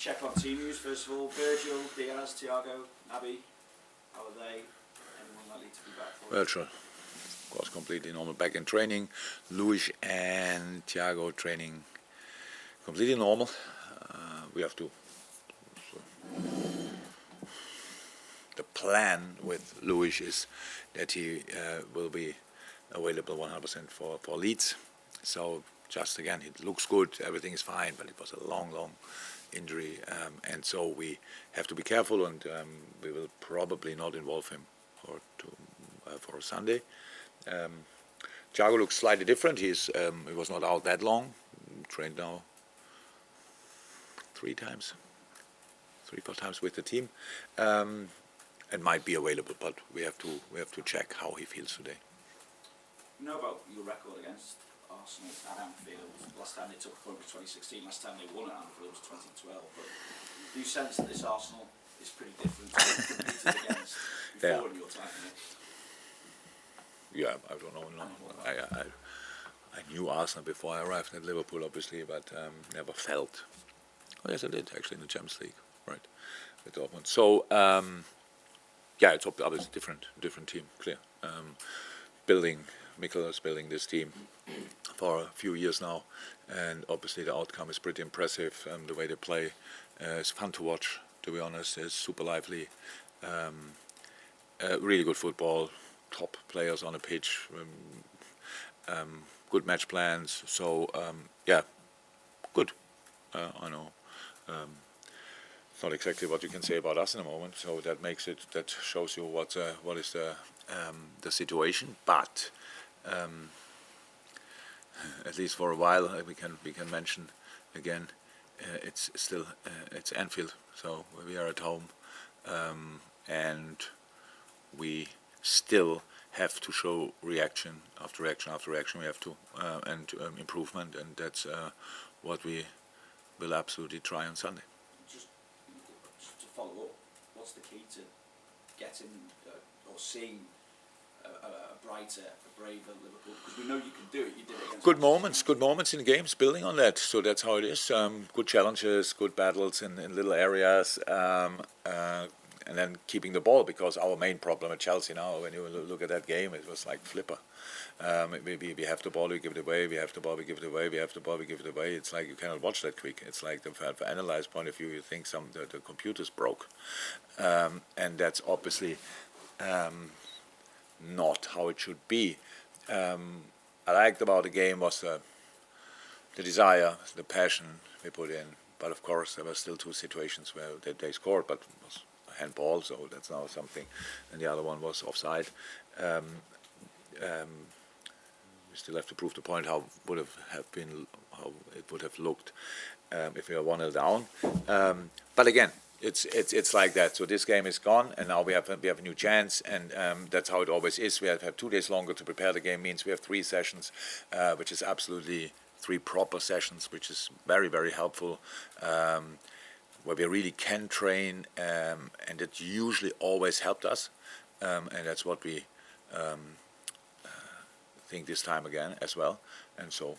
Check on team news first of all. Virgil, Diaz, Thiago, Naby, how are they? Anyone likely to be back for Virgil, of course, completely normal back in training. Luis and Thiago training completely normal. We have to. The plan with Luis is that he will be available 100% for Leeds. So just again, it looks good, everything is fine, but it was a long injury, and so we have to be careful, and we will probably not involve him for Sunday. Thiago looks slightly different. He was not out that long. Trained now 3-4 times with the team, and might be available, but we have to check how he feels today. You know about your record against Arsenal at Anfield. Last time they took a point was 2016. Last time they won at Anfield was 2012. But do you sense that this Arsenal is pretty different to what you competed against before in your time here? Yeah, I don't know. No. I knew Arsenal before I arrived at Liverpool, obviously, but never felt. Oh yes, I did actually in the Champions League, right, with Dortmund. So yeah, it's obviously different team, clear. Mikel is building this team for a few years now, and obviously the outcome is pretty impressive. The way they play is fun to watch, to be honest. It's super lively, really good football, top players on the pitch, good match plans. So yeah, good. I know. It's not exactly what you can say about us in a moment, so that shows you what is the situation. But at least for a while, we can mention again. It's still it's Anfield, so we are at home, and we still have to show reaction after reaction after reaction. We have to and improvement, and that's what we will absolutely try on Sunday. Just to follow up, what's the key to getting or seeing a brighter, a braver Liverpool? Because we know you can do it. You did it against good moments in the games, building on that. So that's how it is. Good challenges, good battles in little areas, and then keeping the ball, because our main problem at Chelsea now, when you look at that game, it was like flipper. We have the ball, we give it away. We have the ball, we give it away. We have the ball, we give it away. It's like you cannot watch that quick. It's like from analyze point of view, you think the computer's broke, and that's obviously not how it should be. I liked about the game was the desire, the passion we put in. But of course, there were still two situations where they scored, but it was a handball, so that's now something. And the other one was offside. We still have to prove the point how it would have looked if we were 1-0 down. But again, it's like that. So this game is gone, and now we have a new chance, and that's how it always is. We have 2 days longer to prepare the game. Means we have 3 sessions, which is absolutely 3 proper sessions, which is very helpful. Where we really can train, and it usually always helped us, and that's what we think this time again as well. And so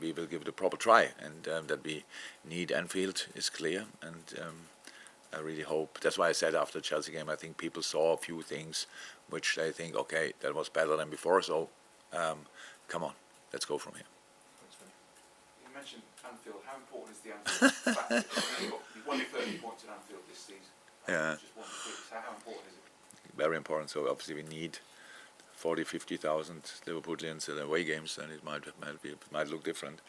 we will give it a proper try, and that we need Anfield is clear, and I really hope. That's why I said after the Chelsea game, I think people saw a few things which they think, okay, that was better than before, so come on, let's go from here. You mentioned Anfield. How important is the Anfield factor? You've won 30 points at Anfield this season. Yeah. Just won 6. How important is it? Very important. So obviously we need 40,000-50,000 Liverpoolians at away games, and it might look different.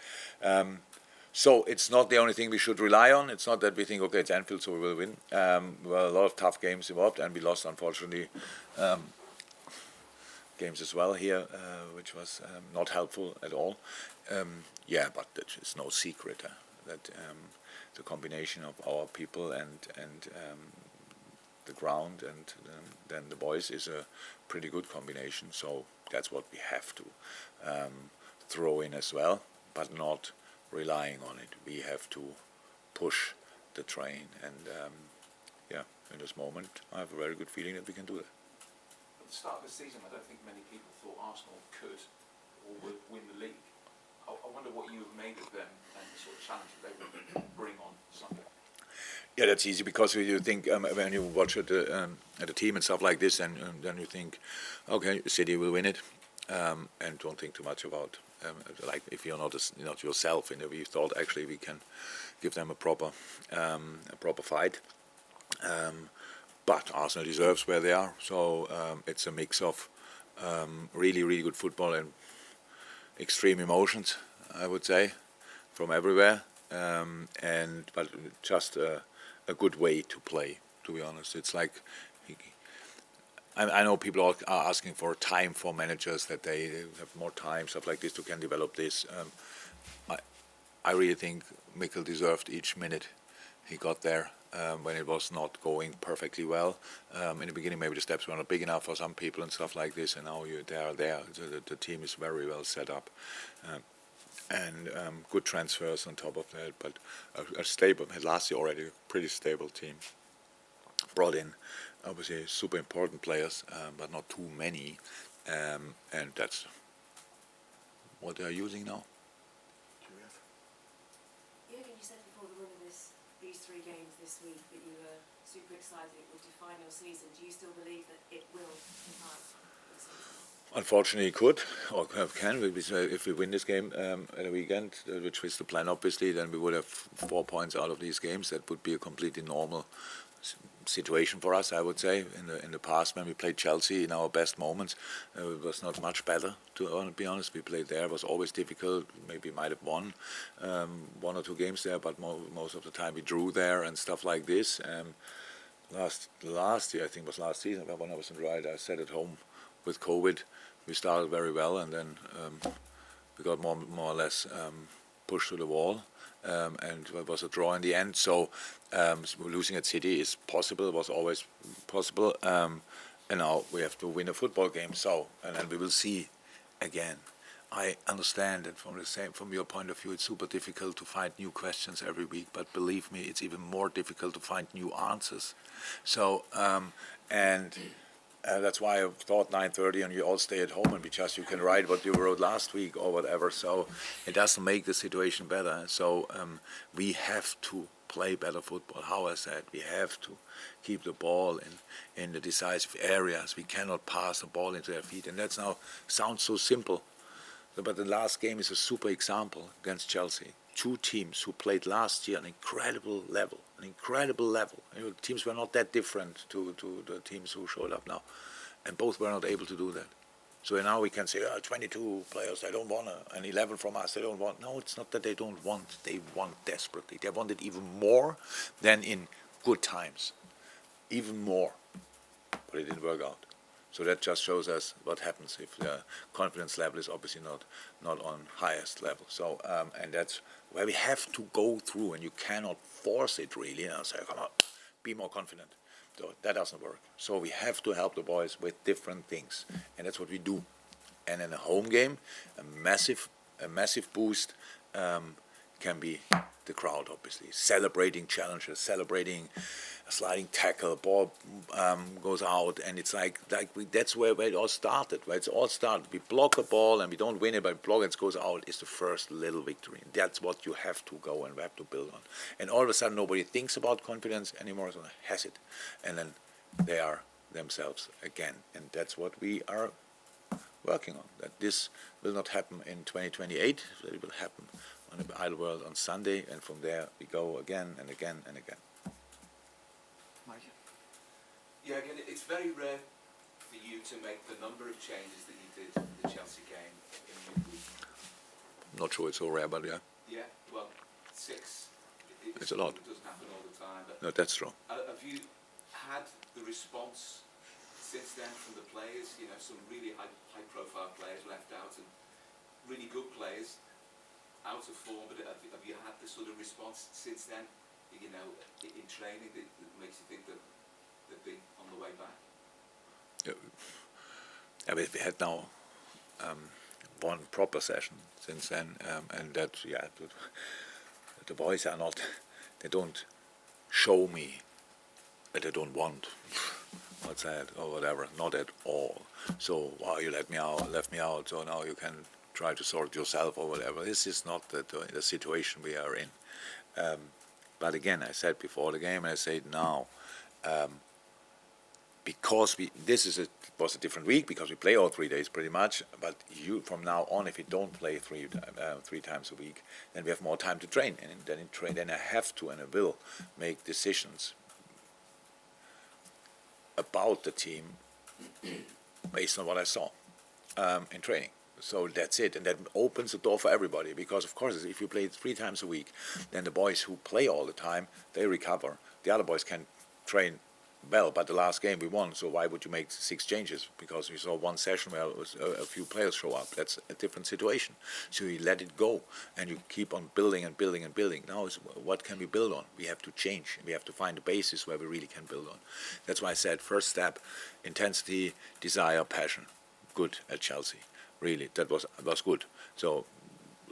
So it's not the only thing we should rely on. It's not that we think, okay, it's Anfield, so we will win. Well, a lot of tough games involved, and we lost, unfortunately, games as well here, which was not helpful at all. Yeah, but it's no secret that the combination of our people and the ground and then the boys is a pretty good combination. So that's what we have to throw in as well, but not relying on it. We have to push the train, and yeah, in this moment I have a very good feeling that we can do that. At the start of the season, I don't think many people thought Arsenal could or would win the league. I wonder what you have made of them and the sort of challenge that they would bring on Sunday. Yeah, that's easy because you think when you watch at the team and stuff like this, and then you think, okay, City will win it, and don't think too much about like if you're not yourself. And we thought actually we can give them a proper fight. But Arsenal deserves where they are. So it's a mix of really, really good football and extreme emotions, I would say, from everywhere. But just a good way to play. To be honest, it's like I know people are asking for time for managers that they have more time, stuff like this, to can develop this. I really think Mikel deserved each minute he got there when it was not going perfectly well. In the beginning, maybe the steps were not big enough for some people and stuff like this, and now they are there. The team is very well set up. And good transfers on top of that, but a stable, last year already, a pretty stable team. Brought in, obviously, super important players, but not too many, and that's what they are using now. Jurgen, you said before the run of these 3 games this week that you were super excited it would define your season. Do you still believe that it will define your season? Unfortunately, it could or can. If we win this game at the weekend, which is the plan, obviously, then we would have 4 points out of these games. That would be a completely normal situation for us, I would say. In the past, when we played Chelsea in our best moments, it was not much better. To be honest, we played there. It was always difficult. Maybe might have won 1 or 2 games there, but most of the time we drew there and stuff like this. Last year, I think it was last season, when I was right, I sat at home with COVID. We started very well, and then we got more or less pushed to the wall, and it was a draw in the end. So losing at City is possible. It was always possible, and now we have to win a football game. So, and then we will see again. I understand that from your point of view, it's super difficult to find new questions every week. But believe me, it's even more difficult to find new answers. So that's why I thought 9:30 and you all stay at home and you can write what you wrote last week or whatever. So it doesn't make the situation better. So we have to play better football. How I said, we have to keep the ball in the decisive areas. We cannot pass the ball into their feet. And that now sounds so simple. But the last game is a super example against Chelsea. 2 teams who played last year an incredible level. Teams were not that different to the teams who showed up now. And both were not able to do that. So now we can say, 22 players, they don't want to, and 11 from us, they don't want. No, it's not that they don't want. They want desperately. They want it even more than in good times. Even more. But it didn't work out. So that just shows us what happens if the confidence level is obviously not on highest level. So and that's where we have to go through, and you cannot force it really. Say, come on, be more confident. So that doesn't work. So we have to help the boys with different things, and that's what we do. And in a home game, a massive boost can be the crowd, obviously, celebrating challenges, celebrating a sliding tackle, ball goes out, and it's that's where it all started. Where it's all started. We block a ball and we don't win it, but block it goes out is the first little victory. And that's what you have to go and we have to build on. And all of a sudden, nobody thinks about confidence anymore, so they has it, and then they are themselves again, and that's what we are working on. That this will not happen in 2028. That it will happen on the Idle World on Sunday, and from there we go again and again and again. Mike? Yeah, again, it's very rare for you to make the number of changes that you did in the Chelsea game in midweek. Not sure it's so rare, but yeah. Yeah, well, 6. It's a lot. It doesn't happen all the time. But No, that's true. have you had the response since then from the players? You know, some really high-profile players left out and really good players out of form, but have you had this sort of response since then, you know, in training that makes you think that they've been on the way back? Yeah, we had now 1 proper session since then, and that, the boys are not, they don't show me that they don't want what's that or whatever, not at all. So, you left me out, so now you can try to sort yourself or whatever. This is not the situation we are in. But again, I said before the game, and I say it now, because was a different week because we play all 3 days pretty much. But from now on, if we don't play three times a week, then we have more time to train, and then I have to and I will make decisions about the team based on what I saw in training. So that's it, and that opens the door for everybody, because of course if you play 3 times a week, then the boys who play all the time, they recover. The other boys can train well, but the last game we won, so why would you make 6 changes? Because we saw one session where a few players show up. That's a different situation. So you let it go, and you keep on building and building and building. Now is what can we build on? We have to change. We have to find a basis where we really can build on. That's why I said first step, intensity, desire, passion. Good at Chelsea. Really, that was good. So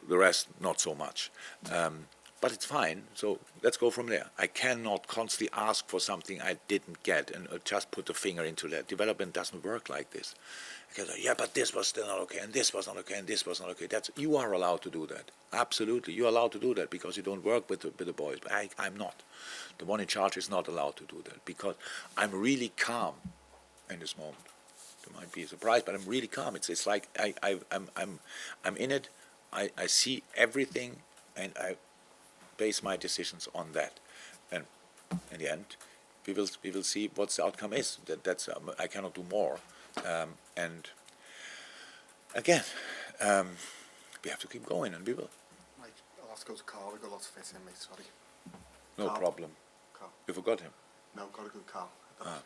the rest, not so much. But it's fine, so let's go from there. I cannot constantly ask for something I didn't get and just put the finger into that. Development doesn't work like this. Because, yeah, but this was still not okay, and this was not okay, and this was not okay. You are allowed to do that. Absolutely, you're allowed to do that because you don't work with the boys. But I'm not. The one in charge is not allowed to do that because I'm really calm in this moment. You might be surprised, but I'm really calm. It's like I'm in it. I see everything, and I base my decisions on that, and in the end, we will see what the outcome is. That's I cannot do more, and again, we have to keep going, and we will. Mate, I'll have to go to Carl. We've got lots of fit in, mate. Sorry. No Carl. problem. Carl. You forgot him. No, got a good Carl. Ah.